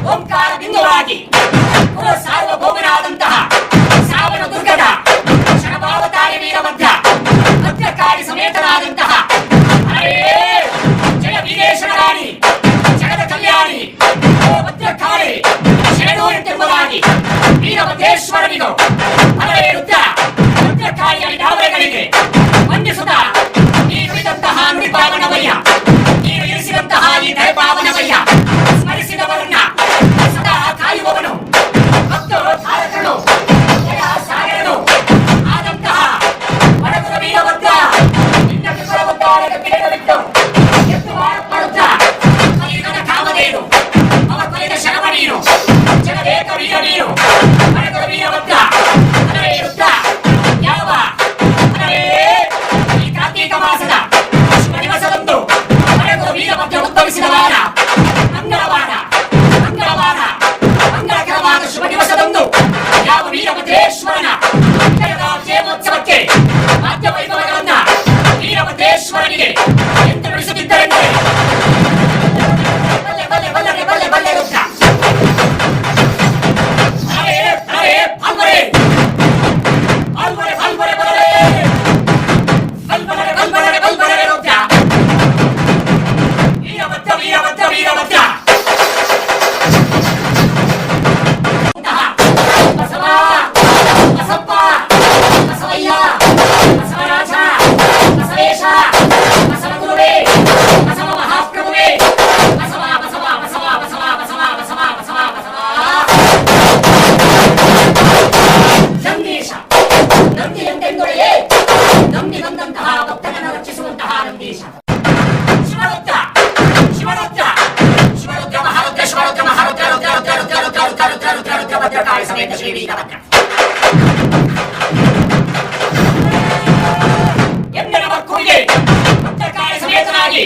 ಓಂಕಾರ ಬಿಂದುವಾಗಿ ಕುಲ ಸಾರ್ವಭೌಮನಾದಂತಹ ಸಾವನ ದುರ್ಗದ ಶರಭಾವತಾರಿ ವೀರಭದ್ರ ಭದ್ರಕಾಳಿ ಸಮೇತನಾದಂತಹ ಹರೇ ಜಯ ವೀರೇಶ್ವರ ರಾಣಿ ಜಗದ ಕಲ್ಯಾಣಿ ಓ ಭದ್ರಕಾಳಿ ಶರಣು ಎಂಬುದಾಗಿ ವೀರಭದ್ರೇಶ್ವರನಿಗೂ ಹರೇ ರುದ್ರ ಭದ್ರಕಾಳಿಯ ದಾವರೆಗಳಿಗೆ ವಂದಿಸುತ್ತಾ ನೀನು ಇದಂತಹ ನುಡಿಪಾವನವಯ್ಯ ನೀನು ಇರಿಸಿದಂತಹ ಈ ದಯಪಾವನವಯ್ಯ ಸ್ಮರಿಸಿದವರನ್ನ ಸದಾ ಕಾಯುವವನು ಮತ್ತು ಧಾರಕನು ಜಯ ಸಾಗರನು ಆದಂತಹ ವರಗುರ ವೀರಭದ್ರ ನಿನ್ನ ವಿಪುರವದ್ದಾರಕ್ಕೆ ಬೇಡವಿಟ್ಟು ಎತ್ತು ಮಾಡುತ್ತ ಕಲಿಯುಗದ ಕಾಮಧೇನು ಅವ ಕೊಲೆದ ಶರಮ ನೀನು ಜಗದೇಕ ವೀರ ನೀನು ವರಗುರ ವೀರಭದ್ರ ಹರೇ ರುದ್ರ ಯಾವ ಹರೇ ಈ ಕಾರ್ತೀಕ ಮಾಸದ ಶುಭ ದಿವಸದಂದು ವರಗುರ ವೀರಭದ್ರ ಉದ್ಭವಿಸಿದ ವಾರ ಮಂಗಳವಾರ ಮಂಗಳಕರವಾದ ಶುಭ ದಿವಸದಂದು ಯಾವ ವೀರಭದ್ರೇಶ್ವರನ ಜಯೋತ್ಸವಕ್ಕೆ ವಾದ್ಯ ವೈಭವಗಳನ್ನ ವೀರಭದ್ರೇಶ್ವರನಿಗೆ ಎಂದು ನುಡಿಸುತ್ತಿದ್ದರೆಂದರೆ ಬಲ್ಲೆ ರುದ್ರ ವೀರಭದ್ರ ಬಸಪ್ಪ ಬಸವಯ್ಯ ಬಸವರಾಜ ಬಸವೇಶ ಬಸವಗುರುವೇ ಬಸವ ಮಹಾಪ್ರಭುವೇ ಬಸವ ಬಸವ ಬಸವ ಬಸವ ಬಸವ ಬಸವ ಬಸವ ಬಸವ ನಂದೀಶ ನಂದಿ ಎಂದೆಂದೊಡೆಯೇ ನಂಬಿ ಬಂದಂತಹ ಭಕ್ತನನ್ನು ರಕ್ಷಿಸುವಂತಹ ನಂದೀಶ ಶಿವರುದ್ರ ಶಿವರುದ್ರ ಶಿವರುದ್ರ ಮಹಾರುದ್ರ ಶಿವರುದ್ರ ಮಹಾರುದ್ರ ರುದ್ರ ರುದ್ರ ರುದ್ರ ರುದ್ರ ರುದ್ರ ರುದ್ರ ರುದ್ರ ರುದ್ರ ಭದ್ರಕಾಳಿ ಸಮೇತ ಶ್ರೀ ವೀರಭದ್ರ ಎಂದರ ಮಕ್ಕಳಿಗೆ ಭದ್ರಕಾಳಿ ಸಮೇತನಾಗಿ